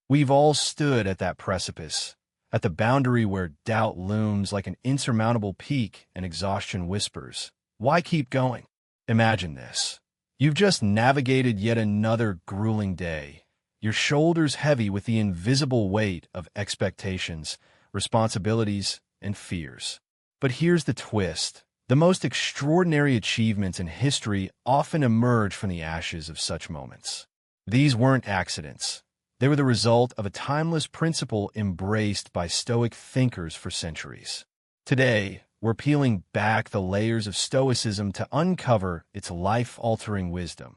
We've all stood at that precipice, at the boundary where doubt looms like an insurmountable peak and exhaustion whispers, "Why keep going?" Imagine this. You've just navigated yet another grueling day, your shoulders heavy with the invisible weight of expectations, responsibilities, and fears. But here's the twist. The most extraordinary achievements in history often emerge from the ashes of such moments. These weren't accidents. They were the result of a timeless principle embraced by Stoic thinkers for centuries. Today, we're peeling back the layers of Stoicism to uncover its life-altering wisdom.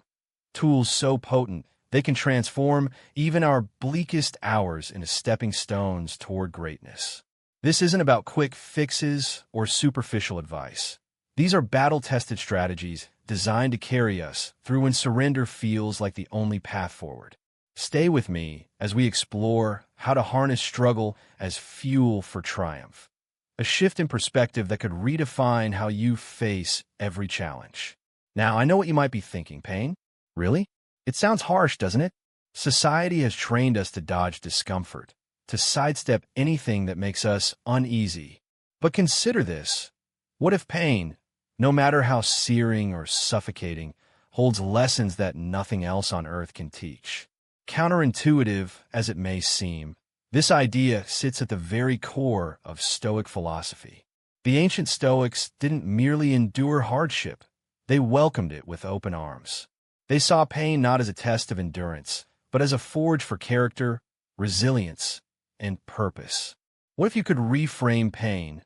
Tools so potent, they can transform even our bleakest hours into stepping stones toward greatness. This isn't about quick fixes or superficial advice. These are battle-tested strategies designed to carry us through when surrender feels like the only path forward. Stay with me as we explore how to harness struggle as fuel for triumph. A shift in perspective that could redefine how you face every challenge. Now, I know what you might be thinking, pain? Really? It sounds harsh, doesn't it? Society has trained us to dodge discomfort, to sidestep anything that makes us uneasy. But consider this. What if pain, no matter how searing or suffocating, holds lessons that nothing else on earth can teach? Counterintuitive as it may seem, this idea sits at the very core of Stoic philosophy. The ancient Stoics didn't merely endure hardship, they welcomed it with open arms. They saw pain not as a test of endurance, but as a forge for character, resilience, and purpose. What if you could reframe pain,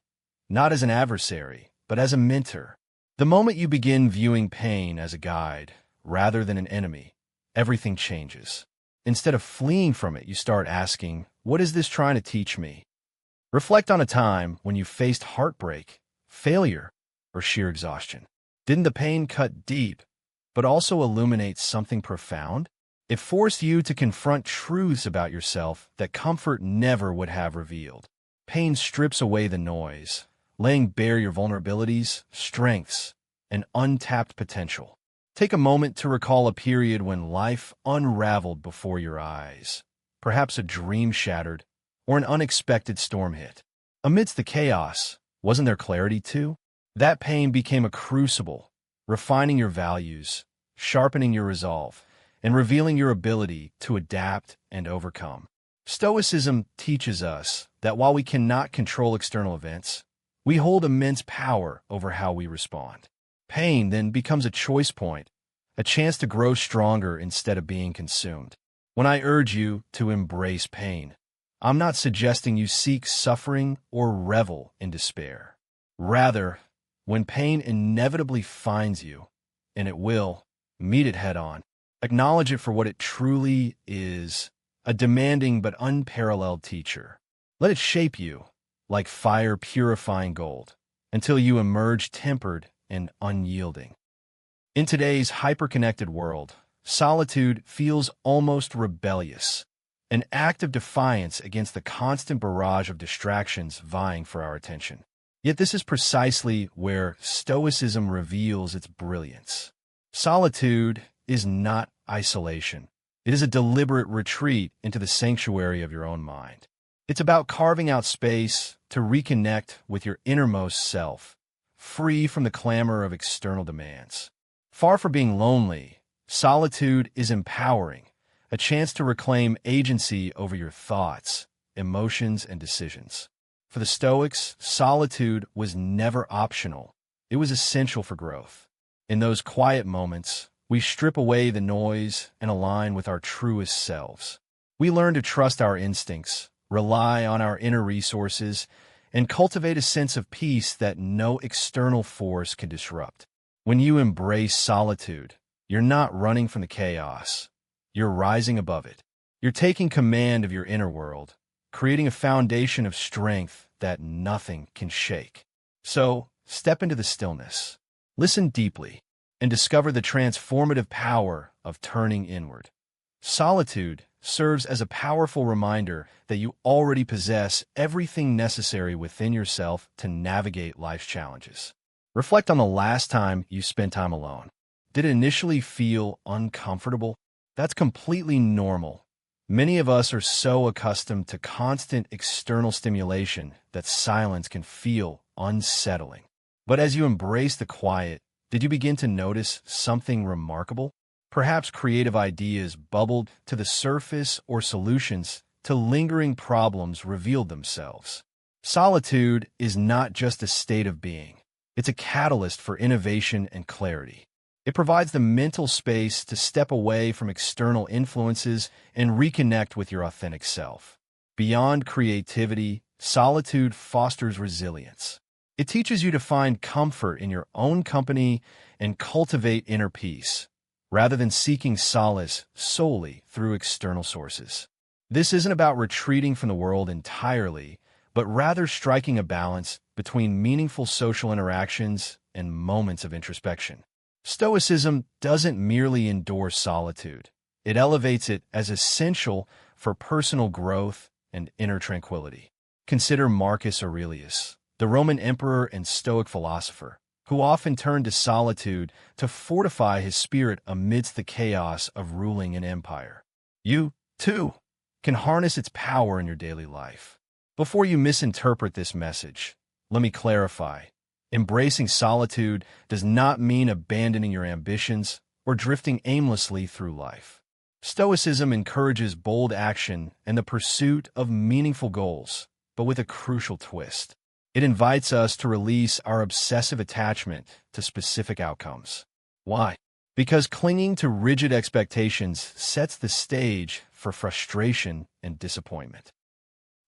not as an adversary, but as a mentor? The moment you begin viewing pain as a guide, rather than an enemy, everything changes. Instead of fleeing from it, you start asking, what is this trying to teach me? Reflect on a time when you faced heartbreak, failure, or sheer exhaustion. Didn't the pain cut deep, but also illuminate something profound? It forced you to confront truths about yourself that comfort never would have revealed. Pain strips away the noise, laying bare your vulnerabilities, strengths, and untapped potential. Take a moment to recall a period when life unraveled before your eyes. Perhaps a dream shattered, or an unexpected storm hit. Amidst the chaos, wasn't there clarity too? That pain became a crucible, refining your values, sharpening your resolve, and revealing your ability to adapt and overcome. Stoicism teaches us that while we cannot control external events, we hold immense power over how we respond. Pain then becomes a choice point, a chance to grow stronger instead of being consumed. When I urge you to embrace pain, I'm not suggesting you seek suffering or revel in despair. Rather, when pain inevitably finds you, and it will, meet it head-on. Acknowledge it for what it truly is, a demanding but unparalleled teacher. Let it shape you, like fire purifying gold, until you emerge tempered and unyielding. In today's hyper-connected world, solitude feels almost rebellious, an act of defiance against the constant barrage of distractions vying for our attention. Yet this is precisely where Stoicism reveals its brilliance. Solitude is not isolation. It is a deliberate retreat into the sanctuary of your own mind. It's about carving out space to reconnect with your innermost self, free from the clamor of external demands. Far from being lonely, solitude is empowering, a chance to reclaim agency over your thoughts, emotions, and decisions. For the Stoics, solitude was never optional. It was essential for growth. In those quiet moments, we strip away the noise and align with our truest selves. We learn to trust our instincts, rely on our inner resources, and cultivate a sense of peace that no external force can disrupt. When you embrace solitude, you're not running from the chaos. You're rising above it. You're taking command of your inner world, creating a foundation of strength that nothing can shake. So, step into the stillness. Listen deeply, and discover the transformative power of turning inward. Solitude serves as a powerful reminder that you already possess everything necessary within yourself to navigate life's challenges. Reflect on the last time you spent time alone. Did it initially feel uncomfortable? That's completely normal. Many of us are so accustomed to constant external stimulation that silence can feel unsettling. But as you embrace the quiet, did you begin to notice something remarkable? Perhaps creative ideas bubbled to the surface or solutions to lingering problems revealed themselves. Solitude is not just a state of being. It's a catalyst for innovation and clarity. It provides the mental space to step away from external influences and reconnect with your authentic self. Beyond creativity, solitude fosters resilience. It teaches you to find comfort in your own company and cultivate inner peace, rather than seeking solace solely through external sources. This isn't about retreating from the world entirely, but rather striking a balance between meaningful social interactions and moments of introspection. Stoicism doesn't merely endorse solitude. It elevates it as essential for personal growth and inner tranquility. Consider Marcus Aurelius, the Roman emperor and Stoic philosopher, who often turned to solitude to fortify his spirit amidst the chaos of ruling an empire. You, too, can harness its power in your daily life. Before you misinterpret this message, let me clarify. Embracing solitude does not mean abandoning your ambitions or drifting aimlessly through life. Stoicism encourages bold action and the pursuit of meaningful goals, but with a crucial twist. It invites us to release our obsessive attachment to specific outcomes. Why? Because clinging to rigid expectations sets the stage for frustration and disappointment.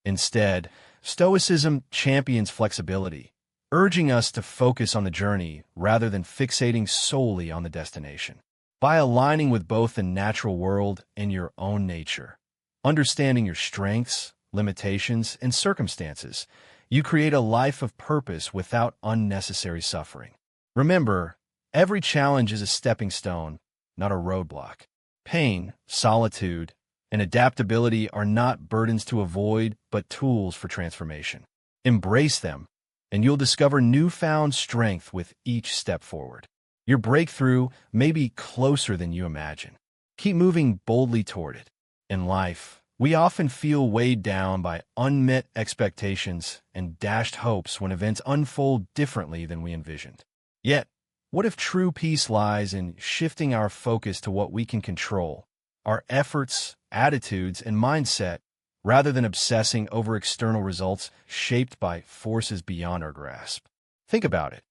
Instead, Stoicism champions flexibility, urging us to focus on the journey rather than fixating solely on the destination. By aligning with both the natural world and your own nature, understanding your strengths, limitations, and circumstances, you create a life of purpose without unnecessary suffering. Remember, every challenge is a stepping stone, not a roadblock. Pain, solitude, and adaptability are not burdens to avoid, but tools for transformation. Embrace them, and you'll discover newfound strength with each step forward. Your breakthrough may be closer than you imagine. Keep moving boldly toward it. In life, we often feel weighed down by unmet expectations and dashed hopes when events unfold differently than we envisioned. Yet, what if true peace lies in shifting our focus to what we can control, our efforts, attitudes, and mindset, rather than obsessing over external results shaped by forces beyond our grasp? Think about it.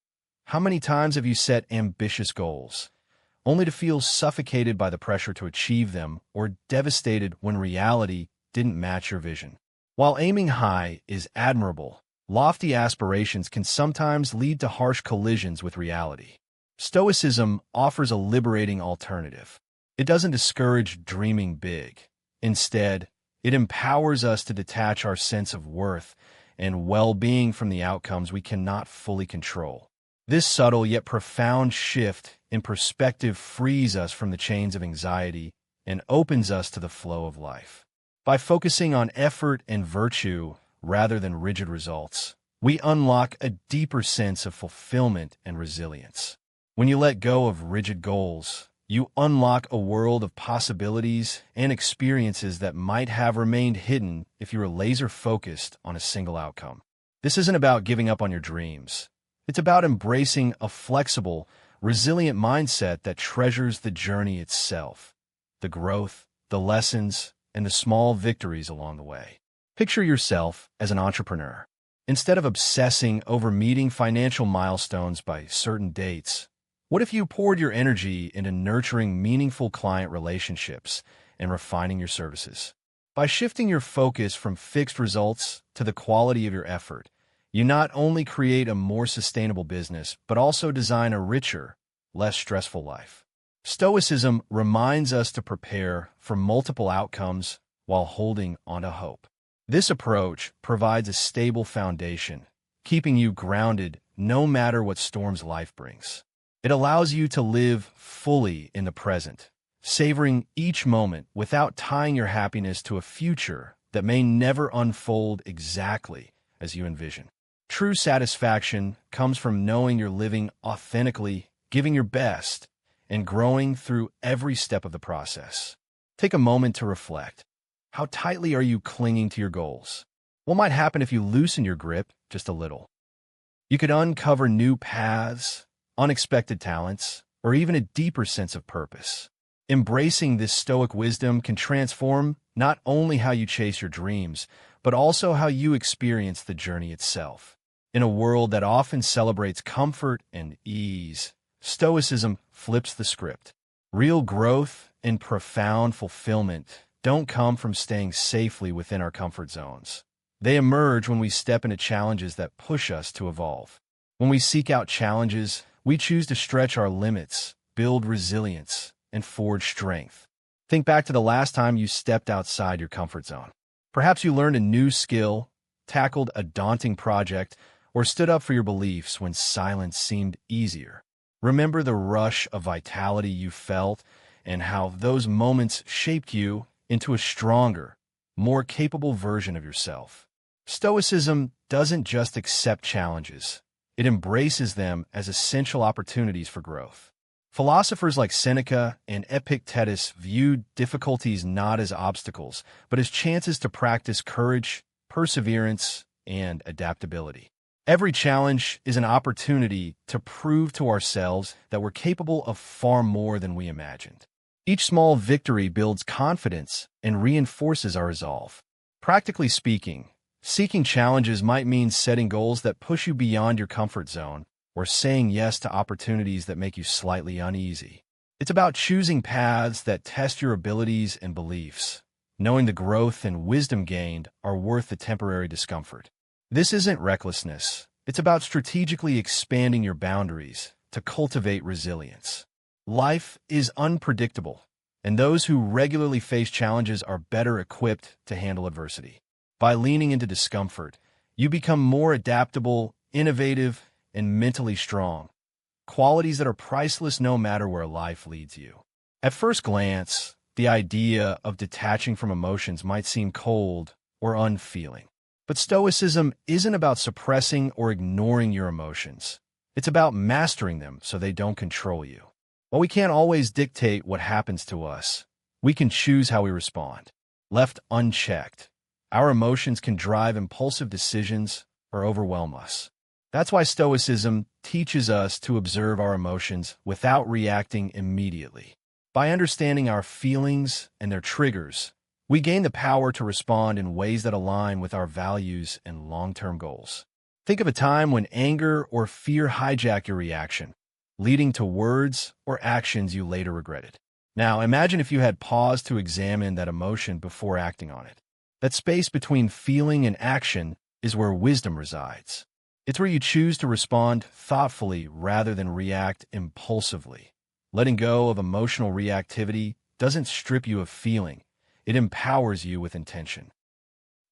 How many times have you set ambitious goals, only to feel suffocated by the pressure to achieve them or devastated when reality didn't match your vision? While aiming high is admirable, lofty aspirations can sometimes lead to harsh collisions with reality. Stoicism offers a liberating alternative. It doesn't discourage dreaming big. Instead, it empowers us to detach our sense of worth and well-being from the outcomes we cannot fully control. This subtle yet profound shift in perspective frees us from the chains of anxiety and opens us to the flow of life. By focusing on effort and virtue rather than rigid results, we unlock a deeper sense of fulfillment and resilience. When you let go of rigid goals, you unlock a world of possibilities and experiences that might have remained hidden if you were laser-focused on a single outcome. This isn't about giving up on your dreams. It's about embracing a flexible, resilient mindset that treasures the journey itself, the growth, the lessons, and the small victories along the way. Picture yourself as an entrepreneur. Instead of obsessing over meeting financial milestones by certain dates, what if you poured your energy into nurturing meaningful client relationships and refining your services? By shifting your focus from fixed results to the quality of your effort, you not only create a more sustainable business, but also design a richer, less stressful life. Stoicism reminds us to prepare for multiple outcomes while holding onto hope. This approach provides a stable foundation, keeping you grounded no matter what storms life brings. It allows you to live fully in the present, savoring each moment without tying your happiness to a future that may never unfold exactly as you envision. True satisfaction comes from knowing you're living authentically, giving your best, and growing through every step of the process. Take a moment to reflect. How tightly are you clinging to your goals? What might happen if you loosen your grip just a little? You could uncover new paths, unexpected talents, or even a deeper sense of purpose. Embracing this Stoic wisdom can transform not only how you chase your dreams, but also how you experience the journey itself. In a world that often celebrates comfort and ease, Stoicism flips the script. Real growth and profound fulfillment don't come from staying safely within our comfort zones. They emerge when we step into challenges that push us to evolve. When we seek out challenges, we choose to stretch our limits, build resilience, and forge strength. Think back to the last time you stepped outside your comfort zone. Perhaps you learned a new skill, tackled a daunting project, or stood up for your beliefs when silence seemed easier. Remember the rush of vitality you felt and how those moments shaped you into a stronger, more capable version of yourself. Stoicism doesn't just accept challenges. It embraces them as essential opportunities for growth. Philosophers like Seneca and Epictetus viewed difficulties not as obstacles, but as chances to practice courage, perseverance, and adaptability. Every challenge is an opportunity to prove to ourselves that we're capable of far more than we imagined. Each small victory builds confidence and reinforces our resolve. Practically speaking, seeking challenges might mean setting goals that push you beyond your comfort zone or saying yes to opportunities that make you slightly uneasy. It's about choosing paths that test your abilities and beliefs, knowing the growth and wisdom gained are worth the temporary discomfort. This isn't recklessness. It's about strategically expanding your boundaries to cultivate resilience. Life is unpredictable, and those who regularly face challenges are better equipped to handle adversity. By leaning into discomfort, you become more adaptable, innovative, and mentally strong, qualities that are priceless no matter where life leads you. At first glance, the idea of detaching from emotions might seem cold or unfeeling. But Stoicism isn't about suppressing or ignoring your emotions. It's about mastering them so they don't control you. While we can't always dictate what happens to us, we can choose how we respond. Left unchecked, our emotions can drive impulsive decisions or overwhelm us. That's why Stoicism teaches us to observe our emotions without reacting immediately. By understanding our feelings and their triggers, we gain the power to respond in ways that align with our values and long-term goals. Think of a time when anger or fear hijacked your reaction, leading to words or actions you later regretted. Now, imagine if you had paused to examine that emotion before acting on it. That space between feeling and action is where wisdom resides. It's where you choose to respond thoughtfully rather than react impulsively. Letting go of emotional reactivity doesn't strip you of feeling. It empowers you with intention.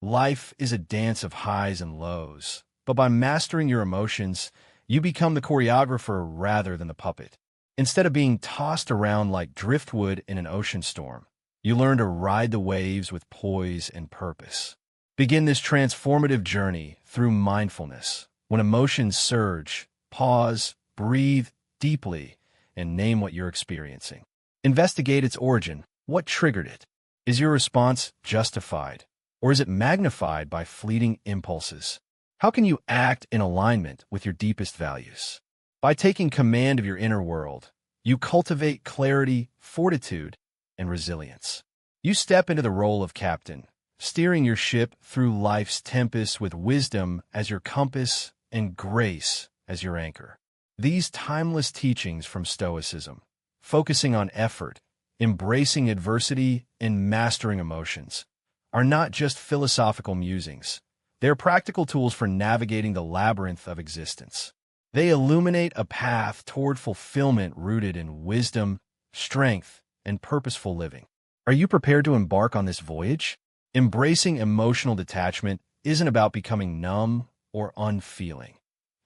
Life is a dance of highs and lows, but by mastering your emotions, you become the choreographer rather than the puppet. Instead of being tossed around like driftwood in an ocean storm, you learn to ride the waves with poise and purpose. Begin this transformative journey through mindfulness. When emotions surge, pause, breathe deeply, and name what you're experiencing. Investigate its origin. What triggered it? Is your response justified, or is it magnified by fleeting impulses? How can you act in alignment with your deepest values? By taking command of your inner world, you cultivate clarity, fortitude, and resilience. You step into the role of captain, steering your ship through life's tempests with wisdom as your compass and grace as your anchor. These timeless teachings from Stoicism, focusing on effort, embracing adversity, and mastering emotions, are not just philosophical musings. They're practical tools for navigating the labyrinth of existence. They illuminate a path toward fulfillment rooted in wisdom, strength, and purposeful living. Are you prepared to embark on this voyage? Embracing emotional detachment isn't about becoming numb or unfeeling.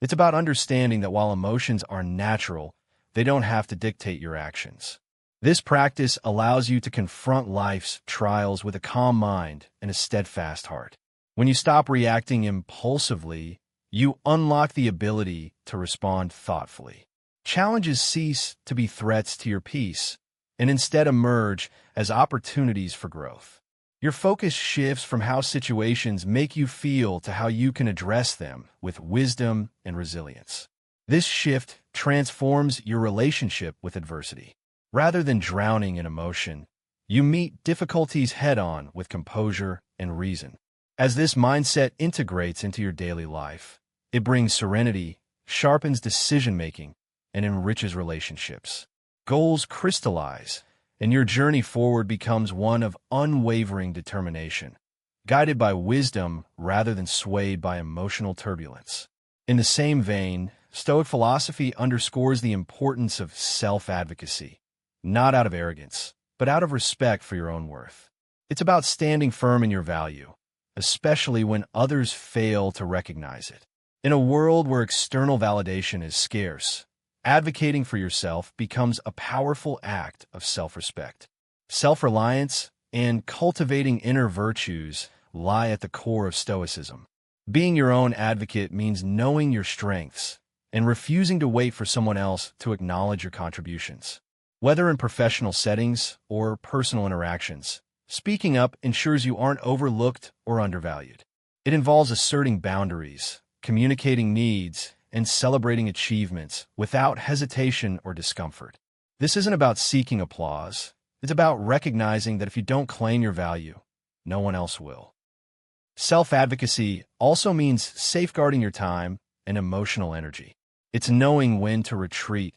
It's about understanding that while emotions are natural, they don't have to dictate your actions. This practice allows you to confront life's trials with a calm mind and a steadfast heart. When you stop reacting impulsively, you unlock the ability to respond thoughtfully. Challenges cease to be threats to your peace and instead emerge as opportunities for growth. Your focus shifts from how situations make you feel to how you can address them with wisdom and resilience. This shift transforms your relationship with adversity. Rather than drowning in emotion, you meet difficulties head-on with composure and reason. As this mindset integrates into your daily life, it brings serenity, sharpens decision-making, and enriches relationships. Goals crystallize, and your journey forward becomes one of unwavering determination, guided by wisdom rather than swayed by emotional turbulence. In the same vein, Stoic philosophy underscores the importance of self-advocacy, not out of arrogance, but out of respect for your own worth. It's about standing firm in your value, especially when others fail to recognize it. In a world where external validation is scarce, advocating for yourself becomes a powerful act of self-respect. Self-reliance and cultivating inner virtues lie at the core of Stoicism. Being your own advocate means knowing your strengths and refusing to wait for someone else to acknowledge your contributions. Whether in professional settings or personal interactions, speaking up ensures you aren't overlooked or undervalued. It involves asserting boundaries, communicating needs, and celebrating achievements without hesitation or discomfort. This isn't about seeking applause. It's about recognizing that if you don't claim your value, no one else will. Self-advocacy also means safeguarding your time and emotional energy. It's knowing when to retreat,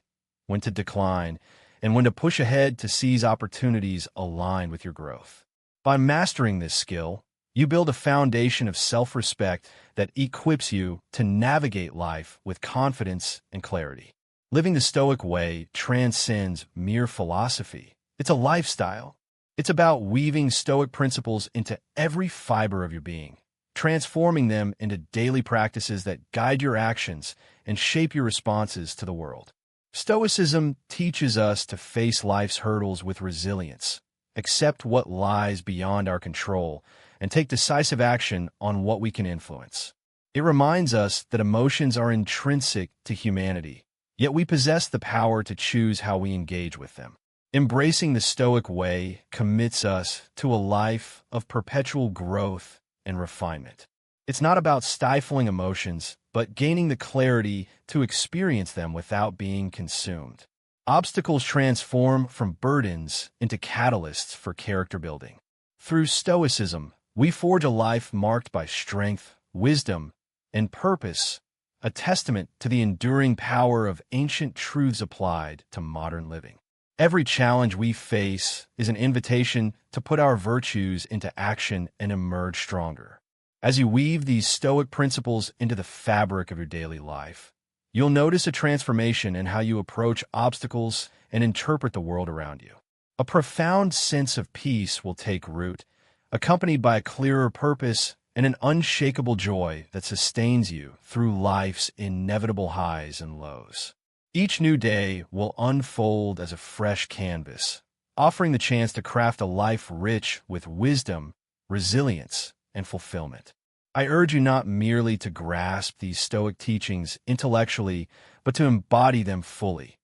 when to decline, and when to push ahead to seize opportunities aligned with your growth. By mastering this skill, you build a foundation of self-respect that equips you to navigate life with confidence and clarity. Living the Stoic way transcends mere philosophy. It's a lifestyle. It's about weaving Stoic principles into every fiber of your being, transforming them into daily practices that guide your actions and shape your responses to the world. Stoicism teaches us to face life's hurdles with resilience, accept what lies beyond our control, and take decisive action on what we can influence. It reminds us that emotions are intrinsic to humanity, yet we possess the power to choose how we engage with them. Embracing the Stoic way commits us to a life of perpetual growth and refinement. It's not about stifling emotions, but gaining the clarity to experience them without being consumed. Obstacles transform from burdens into catalysts for character building. Through Stoicism, we forge a life marked by strength, wisdom, and purpose, a testament to the enduring power of ancient truths applied to modern living. Every challenge we face is an invitation to put our virtues into action and emerge stronger. As you weave these Stoic principles into the fabric of your daily life, you'll notice a transformation in how you approach obstacles and interpret the world around you. A profound sense of peace will take root, accompanied by a clearer purpose and an unshakable joy that sustains you through life's inevitable highs and lows. Each new day will unfold as a fresh canvas, offering the chance to craft a life rich with wisdom, resilience, and fulfillment. I urge you not merely to grasp these Stoic teachings intellectually, but to embody them fully.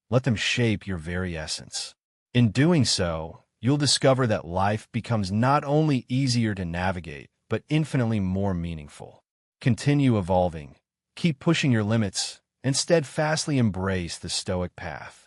Let them shape your very essence. In doing so, you'll discover that life becomes not only easier to navigate, but infinitely more meaningful. Continue evolving, keep pushing your limits, and steadfastly embrace the Stoic path.